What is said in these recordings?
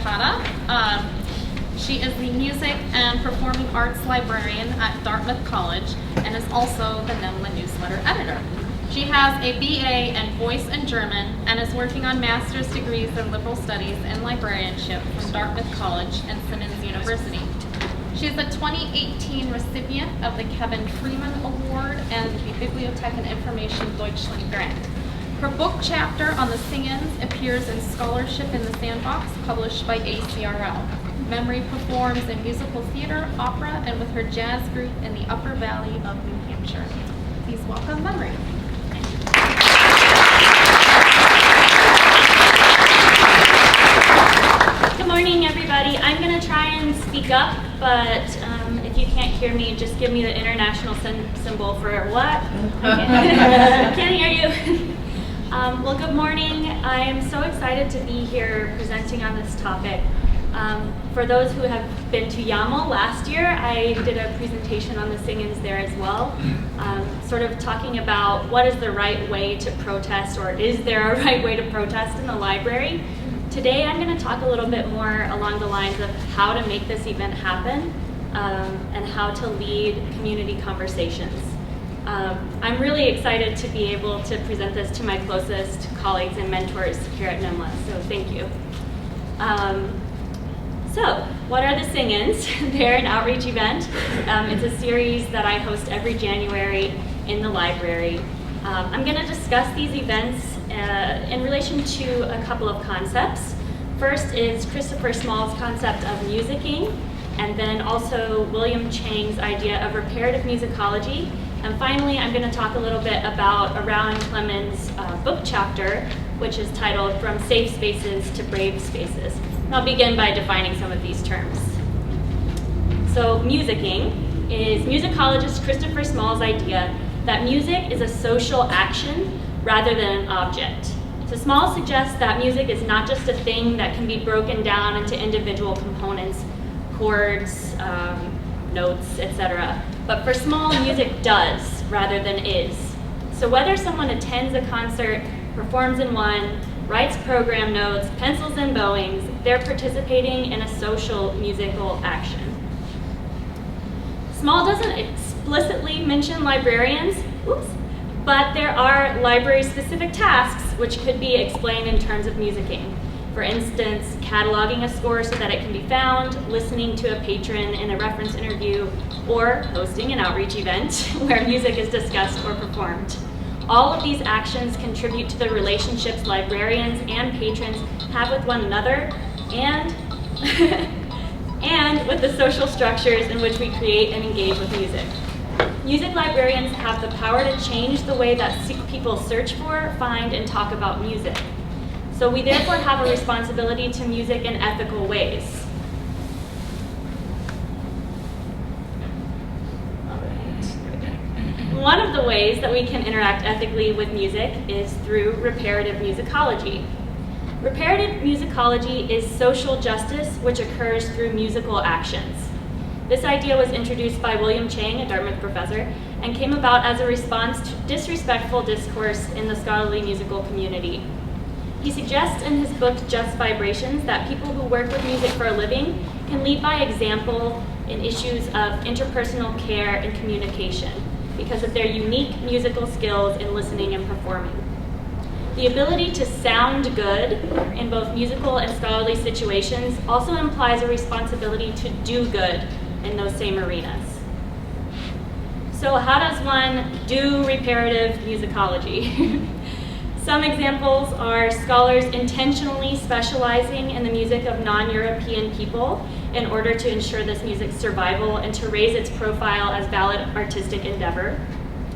Apata. She is the Music and Performing Arts Librarian at Dartmouth College and is also the NEMLA newsletter editor. She has a BA in Voice and German and is working on master's degrees in liberal studies and librarianship from Dartmouth College and Simmons University. She is the 2018 recipient of the Kevin Freeman Award and the Bibliothek and Information Deutschland grant. Her book chapter on the sing-ins appears in Scholarship in the Sandbox, published by ACRL. Memory performs in musical theater, opera, and with her jazz group in the Upper Valley of New Hampshire. Please welcome Memory. Good morning, everybody. I'm going to try and speak up, but if you can't hear me, just give me the international symbol for what? I can't hear you. Well, good morning. I am so excited to be here presenting on this topic. For those who have been to YAML last year, I did a presentation on the sing-ins there as well, sort of talking about what is the right way to protest, or is there a right way to protest in the library. Today I'm going to talk a little bit more along the lines of how to make this event happen and how to lead community conversations. I'm really excited to be able to present this to my closest colleagues and mentors here at NEMLA, so thank you. So, what are the sing-ins? They're an outreach event. It's a series that I host every January in the library. I'm going to discuss these events in relation to a couple of concepts. First is Christopher Small's concept of musicking, and then also William Chang's idea of reparative musicology. And finally, I'm going to talk a little bit about Around Clemens' book chapter, which is titled From Safe Spaces to Brave Spaces. And I'll begin by defining some of these terms. So musicking is musicologist Christopher Small's idea that music is a social action rather than an object. So Small suggests that music is not just a thing that can be broken down into individual components, chords, notes, etc. But for Small, music does rather than is. So whether someone attends a concert, performs in one, writes program notes, pencils and bowings, they're participating in a social musical action. Small doesn't explicitly mention librarians, but there are library-specific tasks which could be explained in terms of musicking. For instance, cataloging a score so that it can be found, listening to a patron in a reference interview, or hosting an outreach event where music is discussed or performed. All of these actions contribute to the relationships librarians and patrons have with one another and, and with the social structures in which we create and engage with music. Music librarians have the power to change the way that people search for, find, and talk about music. So we therefore have a responsibility to music in ethical ways. One of the ways that we can interact ethically with music is through reparative musicology. Reparative musicology is social justice which occurs through musical actions. This idea was introduced by William Chang, a Dartmouth professor, and came about as a response to disrespectful discourse in the scholarly musical community. He suggests in his book, Just Vibrations, that people who work with music for a living can lead by example in issues of interpersonal care and communication because of their unique musical skills in listening and performing. The ability to sound good in both musical and scholarly situations also implies a responsibility to do good in those same arenas. So how does one do reparative musicology? Some examples are scholars intentionally specializing in the music of non-European people in order to ensure this music's survival and to raise its profile as valid artistic endeavor.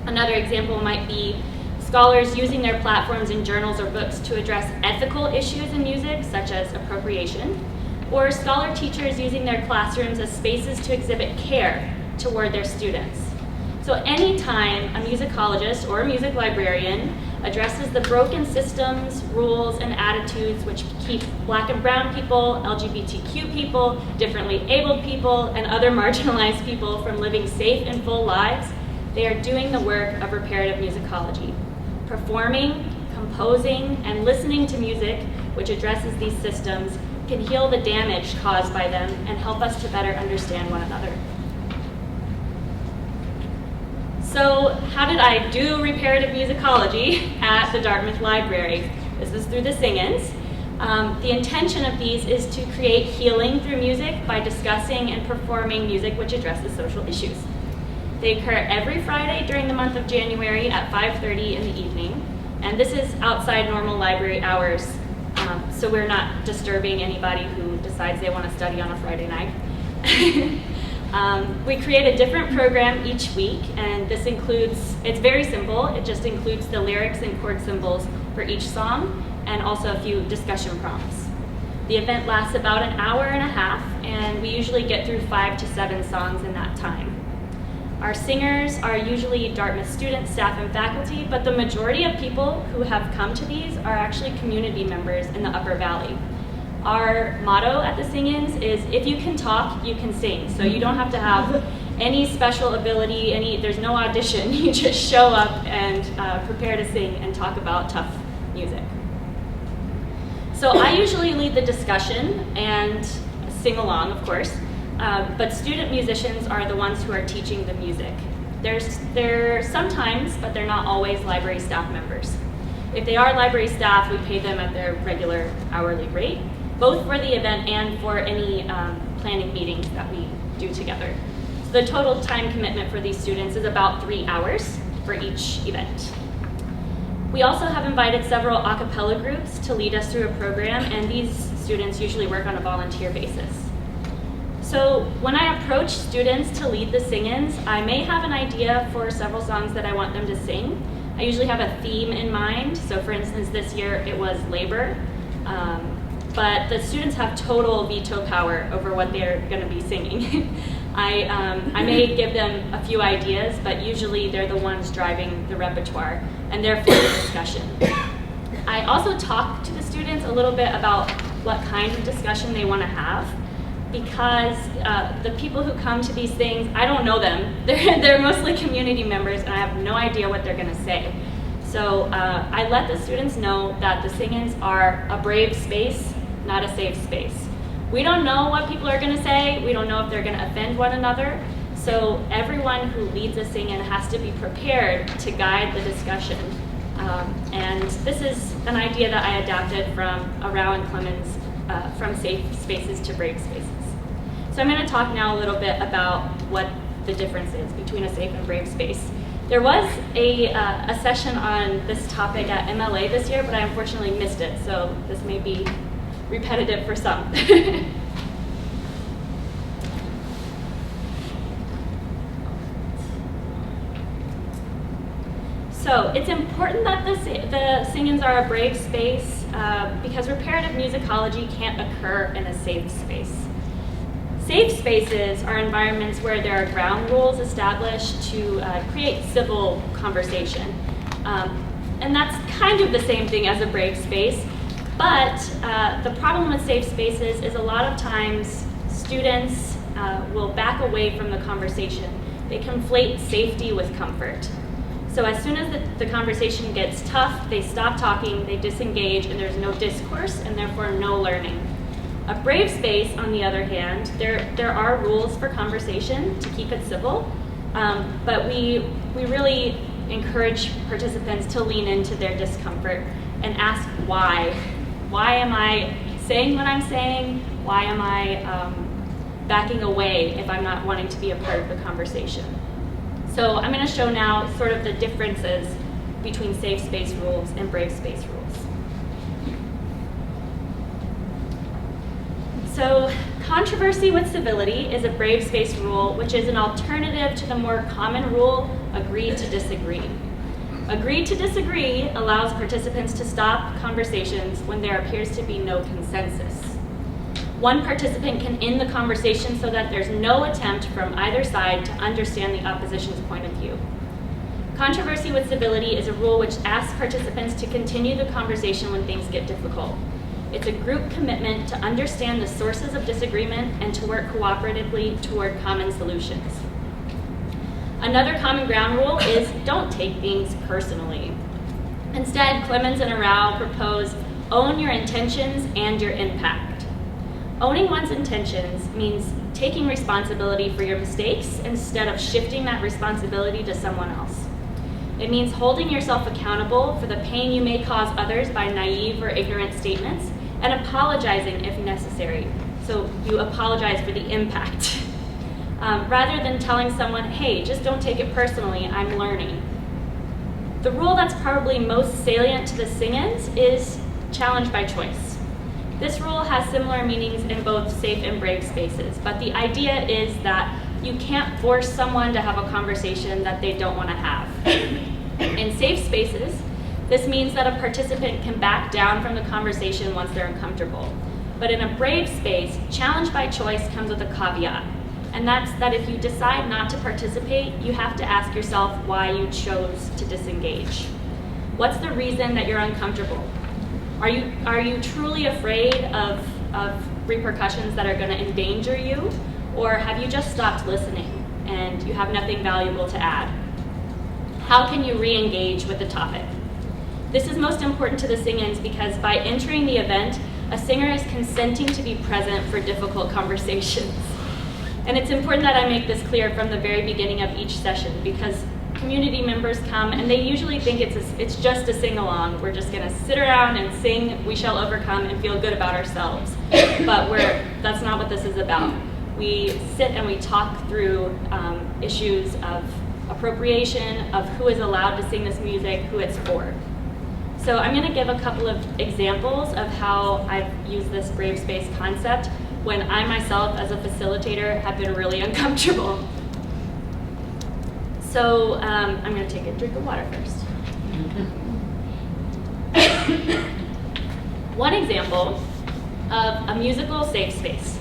Another example might be scholars using their platforms in journals or books to address ethical issues in music, such as appropriation, or scholar teachers using their classrooms as spaces to exhibit care toward their students. So anytime a musicologist or a music librarian addresses the broken systems, rules, and attitudes which keep Black and brown people, LGBTQ people, differently abled people, and other marginalized people from living safe and full lives, they are doing the work of reparative musicology. Performing, composing, and listening to music which addresses these systems can heal the damage caused by them and help us to better understand one another. So how did I do reparative musicology at the Dartmouth Library? This is through the sing-ins. The intention of these is to create healing through music by discussing and performing music which addresses social issues. They occur every Friday during the month of January at 5:30 in the evening, and this is outside normal library hours, so we're not disturbing anybody who decides they want to study on a Friday night. We create a different program each week, and this includes, it's very simple, it just includes the lyrics and chord symbols for each song, and also a few discussion prompts. The event lasts about an hour and a half, and we usually get through 5 to 7 songs in that time. Our singers are usually Dartmouth students, staff, and faculty, but the majority of people who have come to these are actually community members in the Upper Valley. Our motto at the sing-ins is, if you can talk, you can sing. So you don't have to have any special ability, there's no audition. You just show up and prepare to sing and talk about tough music. So I usually lead the discussion and sing along, of course, but student musicians are the ones who are teaching the music. They're sometimes, but they're not always, library staff members. If they are library staff, we pay them at their regular hourly rate, both for the event and for any planning meetings that we do together. So the total time commitment for these students is about 3 hours for each event. We also have invited several a cappella groups to lead us through a program, and these students usually work on a volunteer basis. So when I approach students to lead the sing-ins, I may have an idea for several songs that I want them to sing. I usually have a theme in mind. So for instance, this year it was labor, but the students have total veto power over what they're going to be singing. I may give them a few ideas, but usually they're the ones driving the repertoire, and therefore the discussion. I also talk to the students a little bit about what kind of discussion they want to have, because the people who come to these things, I don't know them. They're mostly community members, and I have no idea what they're going to say. So I let the students know that the sing-ins are a brave space, not a safe space. We don't know what people are going to say. We don't know if they're going to offend one another. So everyone who leads a sing-in has to be prepared to guide the discussion. And this is an idea that I adapted from Arau and Clemens, from safe spaces to brave spaces. So I'm going to talk now a little bit about what the difference is between a safe and brave space. There was a session on this topic at NEMLA this year, but I unfortunately missed it, so this may be repetitive for some. So it's important that the sing-ins are a brave space because reparative musicology can't occur in a safe space. Safe spaces are environments where there are ground rules established to create civil conversation. And that's kind of the same thing as a brave space, but the problem with safe spaces is a lot of times students will back away from the conversation. They conflate safety with comfort. So as soon as the conversation gets tough, they stop talking, they disengage, and there's no discourse, and therefore no learning. A brave space, on the other hand, there are rules for conversation to keep it civil, but we really encourage participants to lean into their discomfort and ask why. Why am I saying what I'm saying? Why am I backing away if I'm not wanting to be a part of the conversation? So I'm going to show now sort of the differences between safe space rules and brave space rules. So controversy with civility is a brave space rule, which is an alternative to the more common rule, agree to disagree. Agree to disagree allows participants to stop conversations when there appears to be no consensus. One participant can end the conversation so that there's no attempt from either side to understand the opposition's point of view. Controversy with civility is a rule which asks participants to continue the conversation when things get difficult. It's a group commitment to understand the sources of disagreement and to work cooperatively toward common solutions. Another common ground rule is don't take things personally. Instead, Clemens and Arau propose own your intentions and your impact. Owning one's intentions means taking responsibility for your mistakes instead of shifting that responsibility to someone else. It means holding yourself accountable for the pain you may cause others by naive or ignorant statements and apologizing if necessary. So you apologize for the impact. Rather than telling someone, hey, just don't take it personally, I'm learning. The rule that's probably most salient to the sing-ins is challenge by choice. This rule has similar meanings in both safe and brave spaces, but the idea is that you can't force someone to have a conversation that they don't want to have. In safe spaces, this means that a participant can back down from the conversation once they're uncomfortable. But in a brave space, challenge by choice comes with a caveat, and that's that if you decide not to participate, you have to ask yourself why you chose to disengage. What's the reason that you're uncomfortable? Are you truly afraid of repercussions that are going to endanger you? Or have you just stopped listening and you have nothing valuable to add? How can you re-engage with the topic? This is most important to the sing-ins because by entering the event, a singer is consenting to be present for difficult conversations. And it's important that I make this clear from the very beginning of each session because community members come and they usually think it's just a sing-along. We're just gonna sit around and sing We Shall Overcome and feel good about ourselves. But that's not what this is about. We sit and we talk through issues of appropriation, of who is allowed to sing this music, who it's for. So I'm gonna give a couple of examples of how I've used this brave space concept when I myself as a facilitator have been really uncomfortable. So I'm going to take a drink of water first. One example of a musical safe space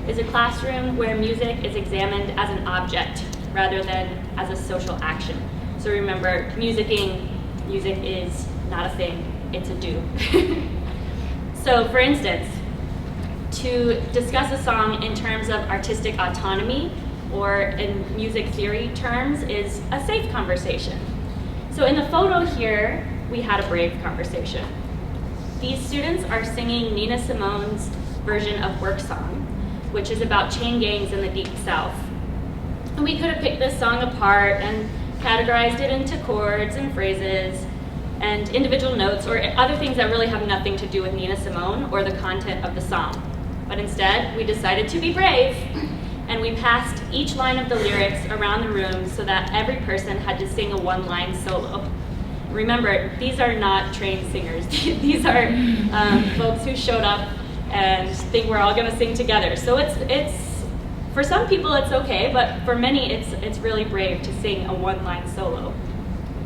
is a classroom where music is examined as an object rather than as a social action. So remember, music is not a thing, it's a do. So for instance, to discuss a song in terms of artistic autonomy or in music theory terms is a safe conversation. So in the photo here, we had a brave conversation. These students are singing Nina Simone's version of Work Song, which is about chain gangs in the Deep South. And we could have picked this song apart and categorized it into chords and phrases and individual notes or other things that really have nothing to do with Nina Simone or the content of the song. But instead, we decided to be brave and we passed each line of the lyrics around the room so that every person had to sing a one-line solo. Remember, these are not trained singers. These are folks who showed up and think we're all gonna sing together. So it's for some people it's okay, but for many it's really brave to sing a one-line solo.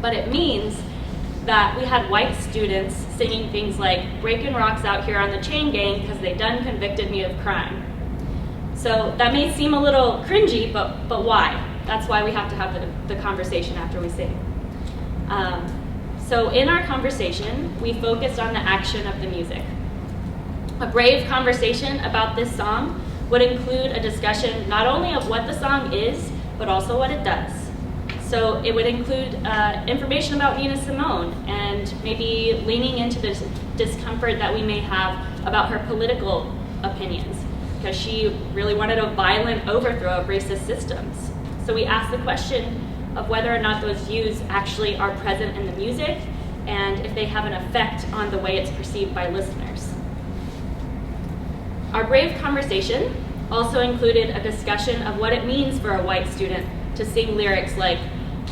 But it means that we had white students singing things like breaking rocks out here on the chain gang because they done convicted me of crime. So that may seem a little cringy, but why? That's why we have to have the conversation after we sing. So in our conversation, we focused on the action of the music. A brave conversation about this song would include a discussion not only of what the song is, but also what it does. So it would include information about Nina Simone and maybe leaning into the discomfort that we may have about her political opinions, because she really wanted a violent overthrow of racist systems. So we asked the question of whether or not those views actually are present in the music and if they have an effect on the way it's perceived by listeners. Our brave conversation also included a discussion of what it means for a white student to sing lyrics like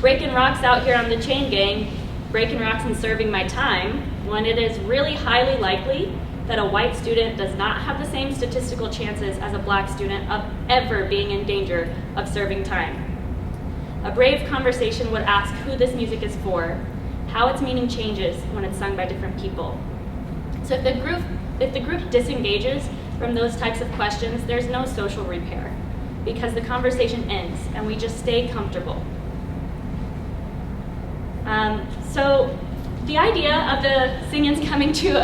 breaking rocks out here on the chain gang, breaking rocks and serving my time, when it is really highly likely that a white student does not have the same statistical chances as a black student of ever being in danger of serving time. A brave conversation would ask who this music is for, how its meaning changes when it's sung by different people. So if the group disengages from those types of questions, there's no social repair because the conversation ends and we just stay comfortable. So the idea of the sing-ins coming to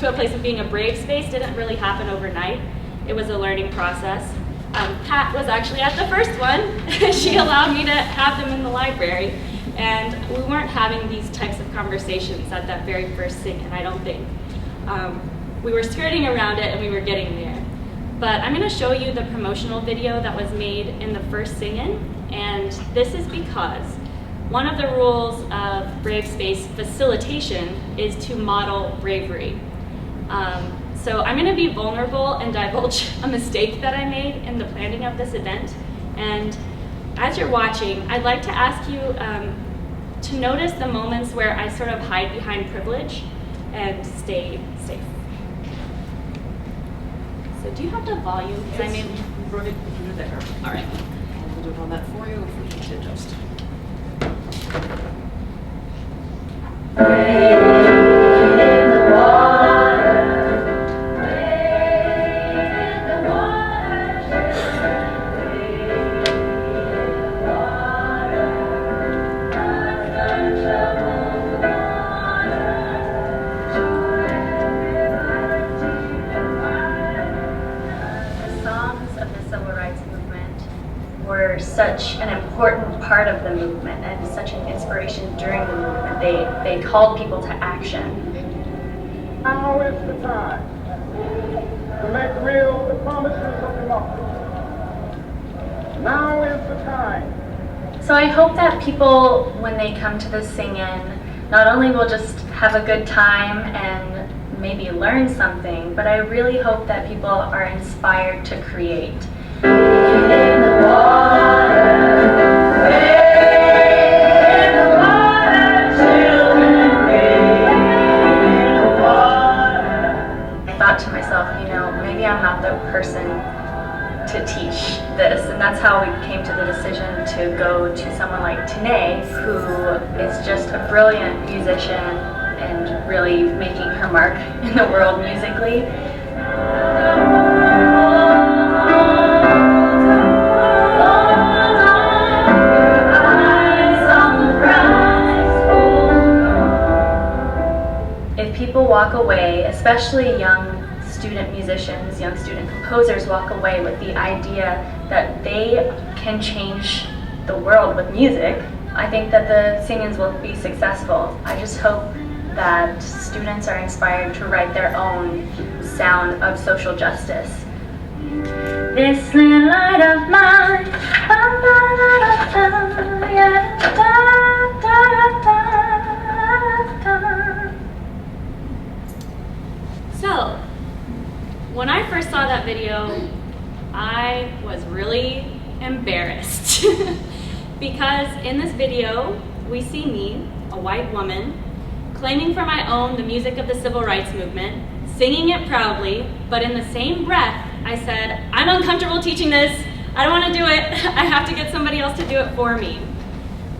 a place of being a brave space didn't really happen overnight. It was a learning process. Pat was actually at the first one. She allowed me to have them in the library, and we weren't having these types of conversations at that very first sing-in, I don't think. we were skirting around it and we were getting there. But I'm going to show you the promotional video that was made in the first sing-in, and this is because one of the rules of Brave Space facilitation is to model bravery. So I'm going to be vulnerable and divulge a mistake that I made in the planning of this event. And as you're watching, I'd like to ask you to notice the moments where I sort of hide behind privilege and stay safe. So do you have the volume? Yes, you can go ahead and put it there. All right. We'll do it on that for you if we need to adjust. Were such an important part of the movement and such an inspiration during the movement. They called people to action. Now is the time to make real the promises of democracy. Now is the time. So I hope that people, when they come to the sing-in, not only will just have a good time and maybe learn something, but I really hope that people are inspired to create. I thought to myself, maybe I'm not the person to teach this, and that's how we came to the decision to go to someone like Tanae, who is just a brilliant musician and really making her mark in the world musically. If people walk away, especially young student musicians, young student composers walk away with the idea that they can change the world with music, I think that the sing-ins will be successful. I just hope that students are inspired to write their own sound of social justice. This little light of mine, So, when I first saw that video, I was really embarrassed because in this video, we see me, a white woman, claiming for my own the music of the civil rights movement, singing it proudly, but in the same breath, I said, I'm uncomfortable teaching this, I don't want to do it, I have to get somebody else to do it for me.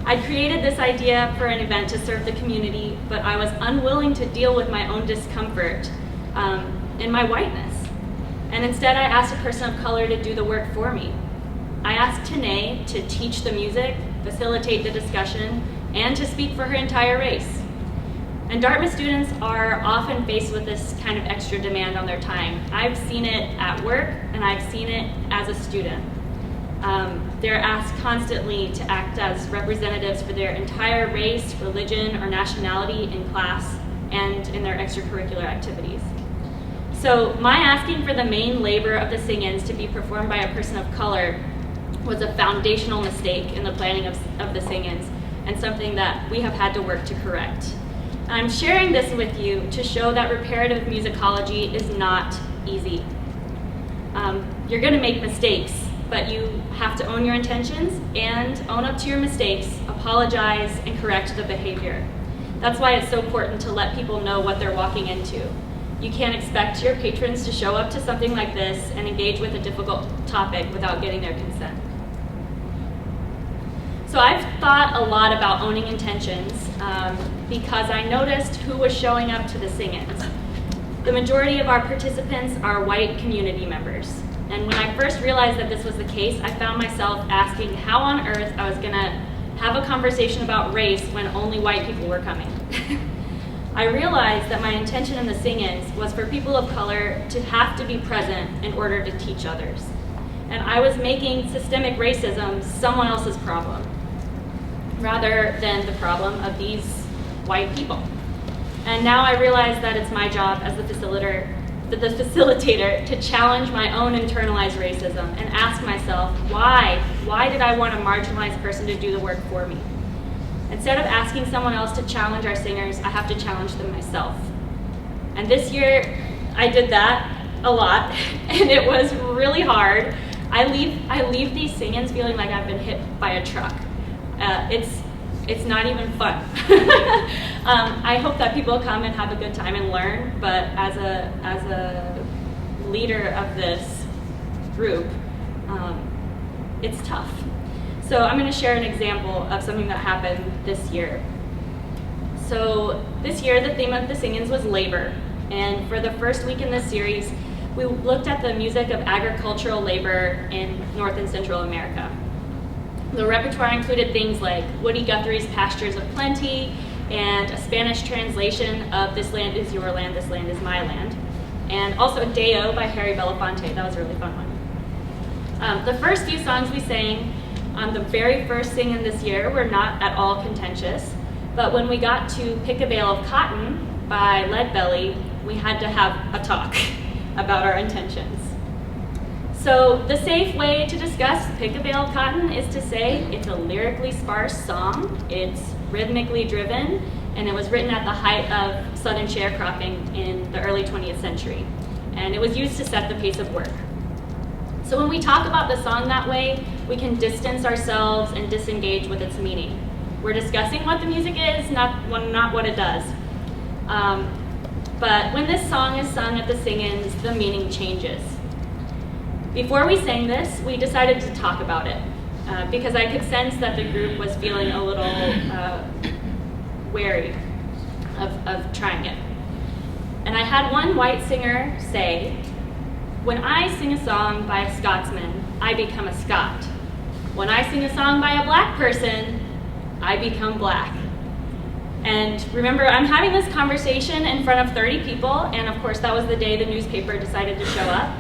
I created this idea for an event to serve the community, but I was unwilling to deal with my own discomfort in my whiteness. And instead I asked a person of color to do the work for me. I asked Tanae to teach the music, facilitate the discussion, and to speak for her entire race. And Dartmouth students are often faced with this kind of extra demand on their time. I've seen it at work, and I've seen it as a student. They're asked constantly to act as representatives for their entire race, religion, or nationality in class and in their extracurricular activities. So my asking for the main labor of the sing-ins to be performed by a person of color was a foundational mistake in the planning of the sing-ins, and something that we have had to work to correct. I'm sharing this with you to show that reparative musicology is not easy. You're going to make mistakes, but you have to own your intentions and own up to your mistakes, apologize, and correct the behavior. That's why it's so important to let people know what they're walking into. You can't expect your patrons to show up to something like this and engage with a difficult topic without getting their consent. So I've thought a lot about owning intentions because I noticed who was showing up to the sing-ins. The majority of our participants are white community members. And when I first realized that this was the case, I found myself asking how on earth I was gonna have a conversation about race when only white people were coming. I realized that my intention in the sing-ins was for people of color to have to be present in order to teach others. And I was making systemic racism someone else's problem, rather than the problem of these white people. And now I realize that it's my job as the the facilitator, to challenge my own internalized racism and ask myself, why? Why did I want a marginalized person to do the work for me? Instead of asking someone else to challenge our singers, I have to challenge them myself. And this year, I did that a lot, and it was really hard. I leave these sing-ins feeling like I've been hit by a truck. It's not even fun. I hope that people come and have a good time and learn, but as a leader of this group, it's tough. So I'm going to share an example of something that happened this year. So this year, the theme of the sing-ins was labor, and for the first week in this series, we looked at the music of agricultural labor in North and Central America. The repertoire included things like Woody Guthrie's Pastures of Plenty and a Spanish translation of This Land Is Your Land, This Land Is My Land, and also Deo by Harry Belafonte. That was a really fun one. The first few songs we sang on the very first sing-in this year were not at all contentious, but when we got to Pick a Bale of Cotton by Leadbelly, we had to have a talk about our intentions. So the safe way to discuss Pick a Bale of Cotton is to say it's a lyrically sparse song, it's rhythmically driven, and it was written at the height of Southern sharecropping in the early 20th century. And it was used to set the pace of work. So when we talk about the song that way, we can distance ourselves and disengage with its meaning. We're discussing what the music is, not what it does. But when this song is sung at the sing-ins, the meaning changes. Before we sang this, we decided to talk about it because I could sense that the group was feeling a little wary of trying it. And I had one white singer say, "When I sing a song by a Scotsman, I become a Scot. When I sing a song by a black person, I become black." And remember, I'm having this conversation in front of 30 people, and of course that was the day the newspaper decided to show up.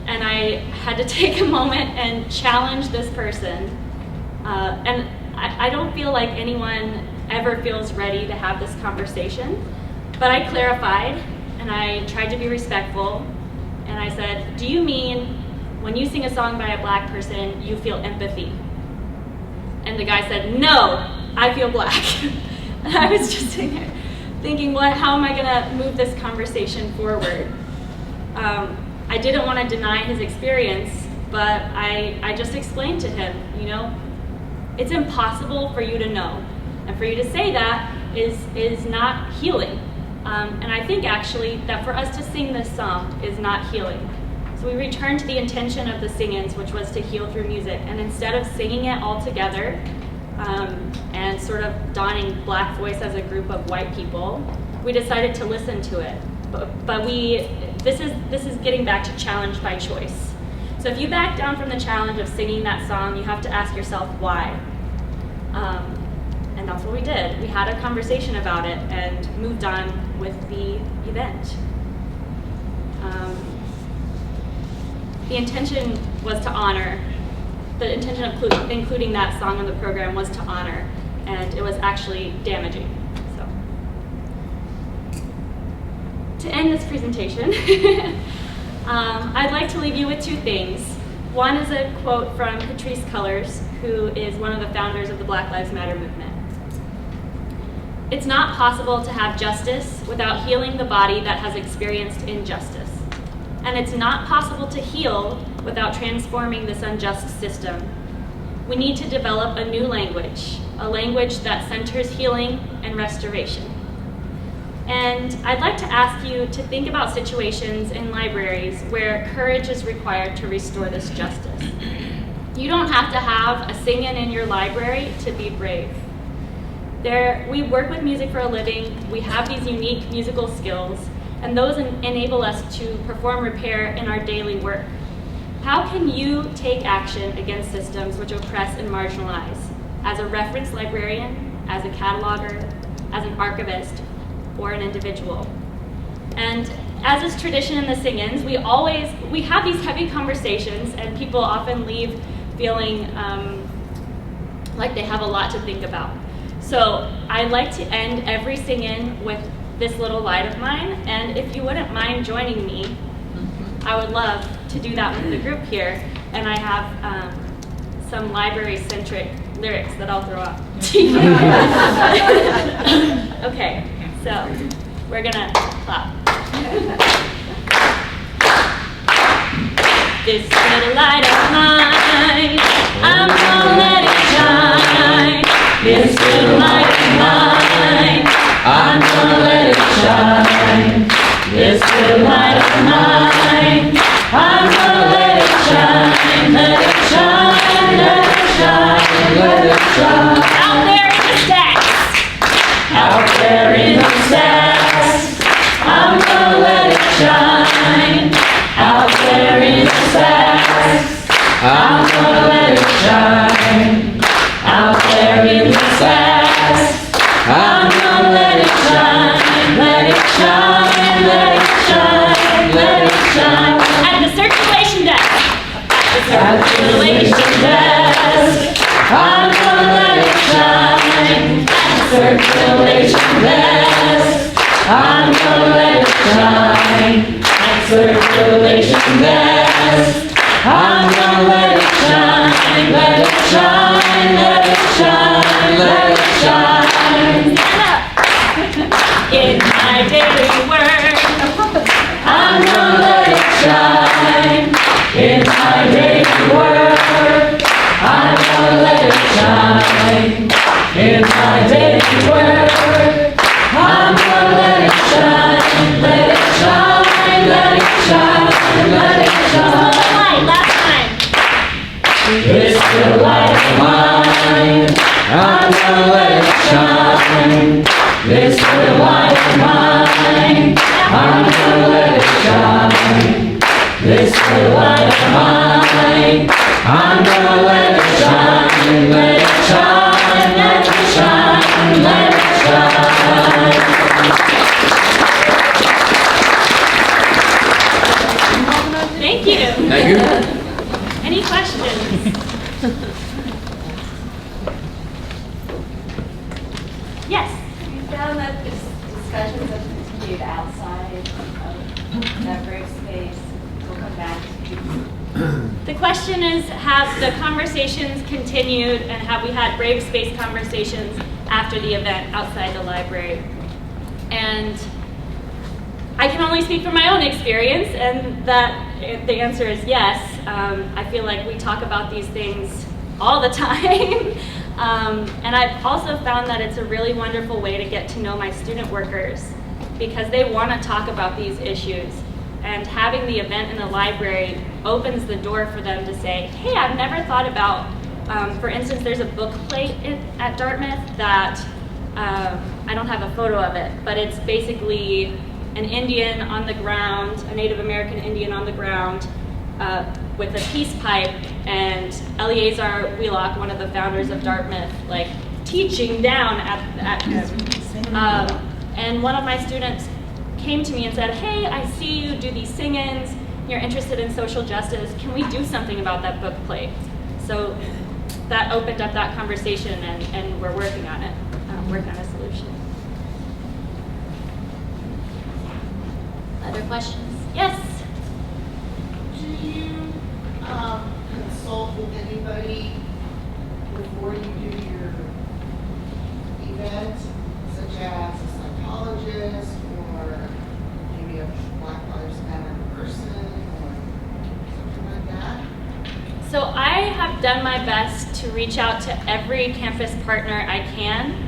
And I had to take a moment and challenge this person. And I don't feel like anyone ever feels ready to have this conversation, but I clarified and I tried to be respectful, and I said, "Do you mean when you sing a song by a black person, you feel empathy?" And the guy said, "No, I feel black." And I was just sitting there thinking, how am I gonna move this conversation forward? I didn't want to deny his experience, but I just explained to him, it's impossible for you to know. And for you to say that is not healing. And I think actually that for us to sing this song is not healing. So we returned to the intention of the sing-ins, which was to heal through music. And instead of singing it all together and sort of donning black voice as a group of white people, we decided to listen to it. But this is getting back to challenge by choice. So if you back down from the challenge of singing that song, you have to ask yourself why. And that's what we did. We had a conversation about it and moved on with the event. The intention was to honor. The intention of including that song in the program was to honor, and it was actually damaging. To end this presentation, I'd like to leave you with two things. One is a quote from Patrisse Cullors, who is one of the founders of the Black Lives Matter movement. "It's not possible to have justice without healing the body that has experienced injustice. And it's not possible to heal without transforming this unjust system. We need to develop a new language, a language that centers healing and restoration." And I'd like to ask you to think about situations in libraries where courage is required to restore this justice. You don't have to have a sing-in in your library to be brave. We work with music for a living, we have these unique musical skills, and those enable us to perform repair in our daily work. How can you take action against systems which oppress and marginalize, as a reference librarian, as a cataloger, as an archivist, or an individual? And as is tradition in the sing-ins, we have these heavy conversations, and people often leave feeling like they have a lot to think about. So I'd like to end every sing-in with this little light of mine, and if you wouldn't mind joining me, I would love to do that with the group here. And I have some library-centric lyrics that I'll throw out to you. Okay, so we're gonna clap. This little light of mine, I'm gonna let it shine. This little light of mine, I'm gonna let it shine. This little light of mine, I'm gonna let it shine. Let it shine, let it shine, let it shine. Out there in the stacks, out there in the stacks, I'm gonna let it shine. Out there in the stacks, I'm gonna let it shine. Out there in the stacks, I'm gonna let it shine. Let it shine, let it shine, let it shine. At the circulation desk, at the circulation desk, I'm gonna let it shine. At the circulation desk, I'm gonna let it shine. Circulation desk, I'm gonna let it shine, let it shine, let it shine, let it shine. In my daily work, I'm gonna let it shine. In my daily work, I'm gonna let it shine. In my daily work, I'm gonna let it shine, let it shine. Let it shine, let it shine. Last time. This little light of mine, I'm gonna let it shine. This little light of mine, I'm gonna let it shine. This little light of mine, I'm gonna let it shine. Let it shine, let it shine, let it shine. Thank you. Thank you. Any questions? Yes. You found that this discussions have continued outside of that brave space. We'll come back to The question is, have the conversations continued and have we had brave space conversations after the event outside the library? And I can only speak from my own experience, and that the answer is yes. I feel like we talk about these things all the time. And I've also found that it's a really wonderful way to get to know my student workers because they want to talk about these issues. And having the event in the library opens the door for them to say, hey, I've never thought about, for instance, there's a book plate at Dartmouth that, I don't have a photo of it, but it's basically an Indian on the ground, a Native American Indian on the ground with a peace pipe, and Eleazar Wheelock, one of the founders of Dartmouth, like teaching down at and one of my students came to me and said, hey, I see you do these sing-ins, you're interested in social justice, can we do something about that book plate? So that opened up that conversation, and we're working on it, working on a solution. Other questions? Yes? Do you consult with anybody before you do your event, such as a psychologist or maybe a Black Lives Matter person or something like that? So I have done my best to reach out to every campus partner I can,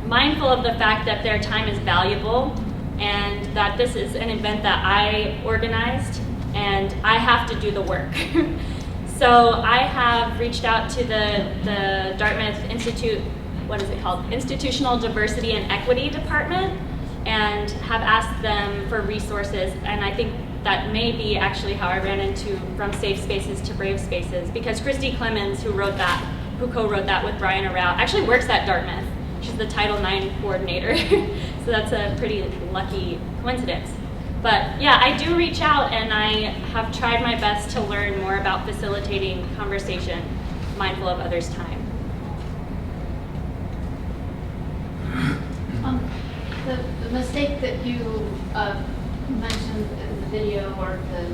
mindful of the fact that their time is valuable and that this is an event that I organized and I have to do the work. So I have reached out to the Dartmouth Institute, what is it called? Institutional Diversity and Equity Department, and have asked them for resources, and I think that may be actually how I ran into From Safe Spaces to Brave Spaces, because Christy Clemens, who co-wrote that with Brian Arau, actually works at Dartmouth. She's the Title IX coordinator, so that's a pretty lucky coincidence. But yeah, I do reach out, and I have tried my best to learn more about facilitating conversation, mindful of others' time. The mistake that you mentioned in the video, or the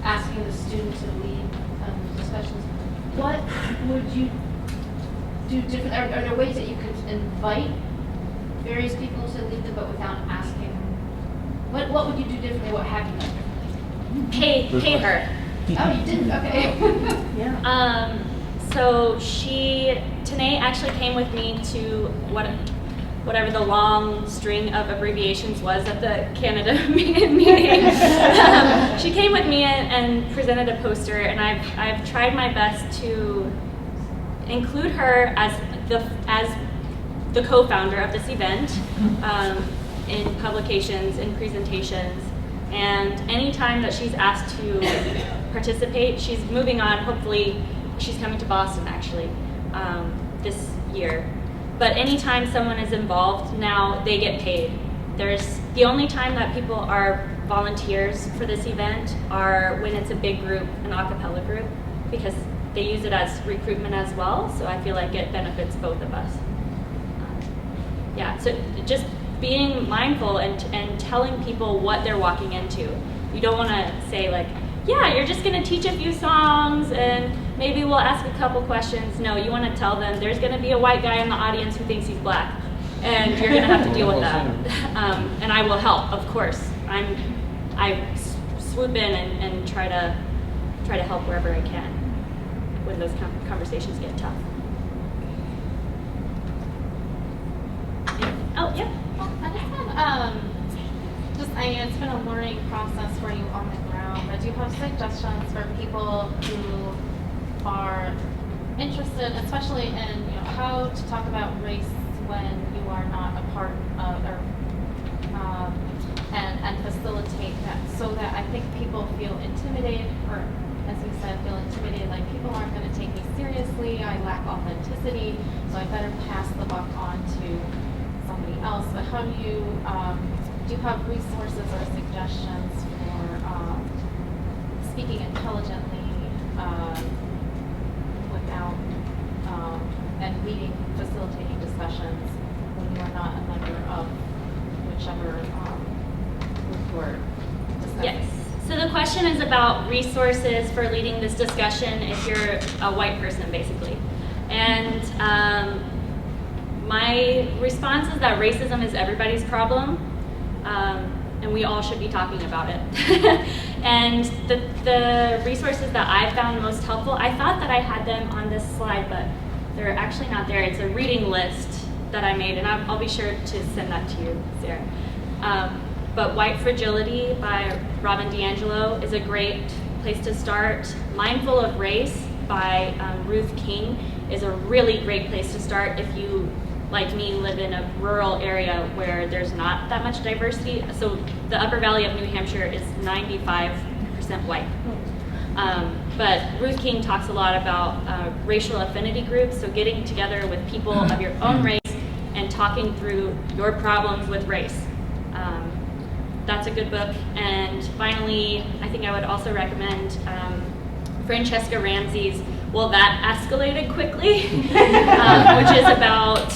asking the student to lead discussions, what would you do different? Are there ways that you could invite various people to lead them, but without asking? What would you do differently? What have you done differently? Pay her. Oh, you didn't? Okay. Yeah. So Tanae actually came with me to whatever the long string of abbreviations was at the Canada meeting. She came with me and presented a poster, and I've tried my best to include her as the co-founder of this event in publications, in presentations, and anytime that she's asked to participate, she's moving on. Hopefully, she's coming to Boston actually this year. But anytime someone is involved now, they get paid. There's the only time that people are volunteers for this event are when it's a big group, an a cappella group, because they use it as recruitment as well. So I feel like it benefits both of us. Yeah, so just being mindful and telling people what they're walking into. You don't want to say like, yeah, you're just going to teach a few songs and maybe we'll ask a couple questions. No, you want to tell them there's going to be a white guy in the audience who thinks he's black, and you're going to have to deal with that. And I will help, of course. I swoop in and try to help wherever I can when those conversations get tough. Oh, yeah. Well, I just had, it's been a learning process for you on the ground, but do you have suggestions for people who are interested, especially in how to talk about race when you are not a part of, or and facilitate that, so that I think people feel intimidated, or as you said, feel intimidated, like people aren't going to take me seriously, I lack authenticity, so I better pass the buck on to somebody else. But how do you have resources or suggestions for speaking intelligently without and leading, facilitating discussions when you are not a member of whichever group you're discussing? Yes. So the question is about resources for leading this discussion if you're a white person, basically. And my response is that racism is everybody's problem, and we all should be talking about it. And the resources that I found most helpful, I thought that I had them on this slide, but they're actually not there. It's a reading list that I made, and I'll be sure to send that to you, Sarah. But White Fragility by Robin DiAngelo is a great place to start. Mindful of Race by Ruth King is a really great place to start if you, like me, live in a rural area where there's not that much diversity. So the Upper Valley of New Hampshire is 95% white. But Ruth King talks a lot about racial affinity groups, so getting together with people of your own race and talking through your problems with race. That's a good book. And finally, I think I would also recommend Francesca Ramsey's Well, That Escalated Quickly, which is about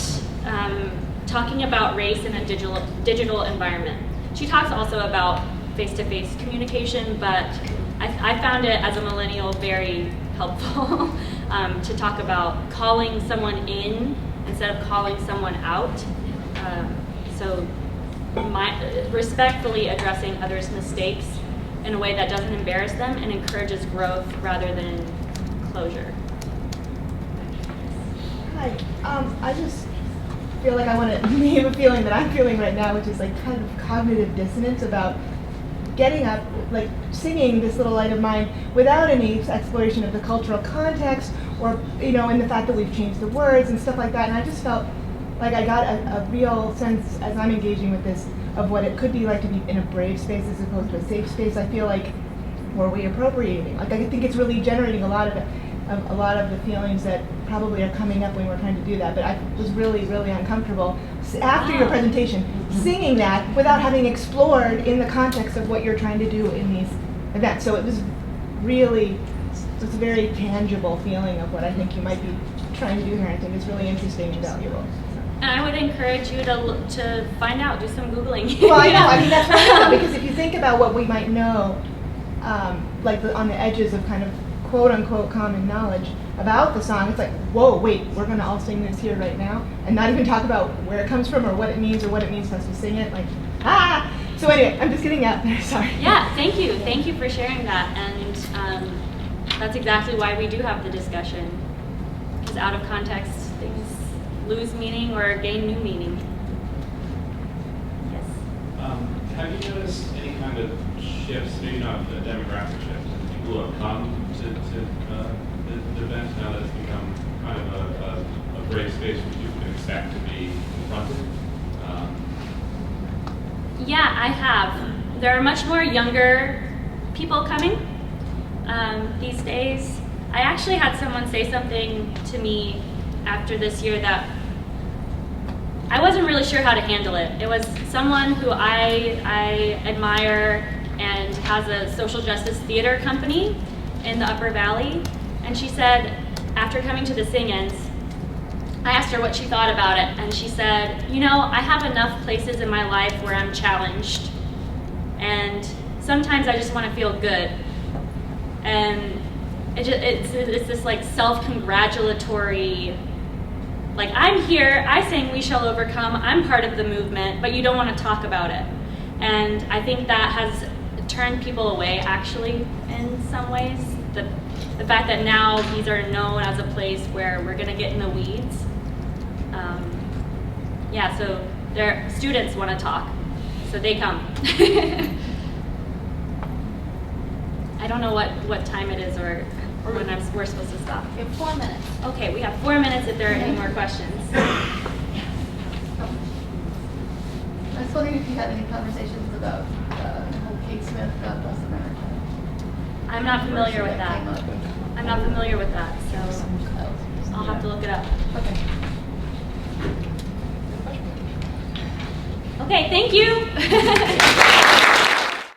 talking about race in a digital environment. She talks also about face-to-face communication, but I found it as a millennial very helpful to talk about calling someone in instead of calling someone out. So respectfully addressing others' mistakes in a way that doesn't embarrass them and encourages growth rather than closure. Hi, I just feel like I want to name a feeling that I'm feeling right now, which is like kind of cognitive dissonance about getting up, like singing This Little Light of Mine without any exploration of the cultural context or, in the fact that we've changed the words and stuff like that. And I just felt like I got a real sense as I'm engaging with this of what it could be like to be in a brave space as opposed to a safe space. I feel like we're reappropriating. Like I think it's really generating a lot of the feelings that probably are coming up when we're trying to do that. But I was really, really uncomfortable after your presentation singing that without having explored in the context of what you're trying to do in these events. So it was really, it's a very tangible feeling of what I think you might be trying to do here. I think it's really interesting and valuable. So. And I would encourage you to find out, do some Googling. Well, I know. I mean, that's what I know, because if you think about what we might know, like on the edges of kind of quote-unquote common knowledge about the song, it's like, whoa, wait, we're going to all sing this here right now, and not even talk about where it comes from or what it means for us to sing it. Like, ah! So anyway, I'm just getting out there. Sorry. Yeah, thank you. Thank you for sharing that. And that's exactly why we do have the discussion. Because out of context, things lose meaning or gain new meaning. Yes. Have you noticed any kind of shifts, maybe not a demographic shift, in people who have come to the event now that it's become kind of a brave space which you can expect to be confronted? Yeah, I have. There are much more younger people coming these days. I actually had someone say something to me after this year that I wasn't really sure how to handle it. It was someone who I admire and has a social justice theater company in the Upper Valley. And she said, after coming to the sing-ins, I asked her what she thought about it, and she said, you know, I have enough places in my life where I'm challenged, and sometimes I just want to feel good. And it's this like self-congratulatory, like, I'm here, I sang We Shall Overcome, I'm part of the movement, but you don't want to talk about it. And I think that has turned people away, actually, in some ways. The fact that now these are known as a place where we're going to get in the weeds. Yeah, so their students want to talk, so they come. I don't know what time it is or when we're supposed to stop. We have 4 minutes. Okay, we have 4 minutes if there are any more questions. I was wondering if you had any conversations about the whole Kate Smith, God Bless America. I'm not familiar with that. Came up. I'm not familiar with that, so I'll have to look it up. Okay. Okay, thank you.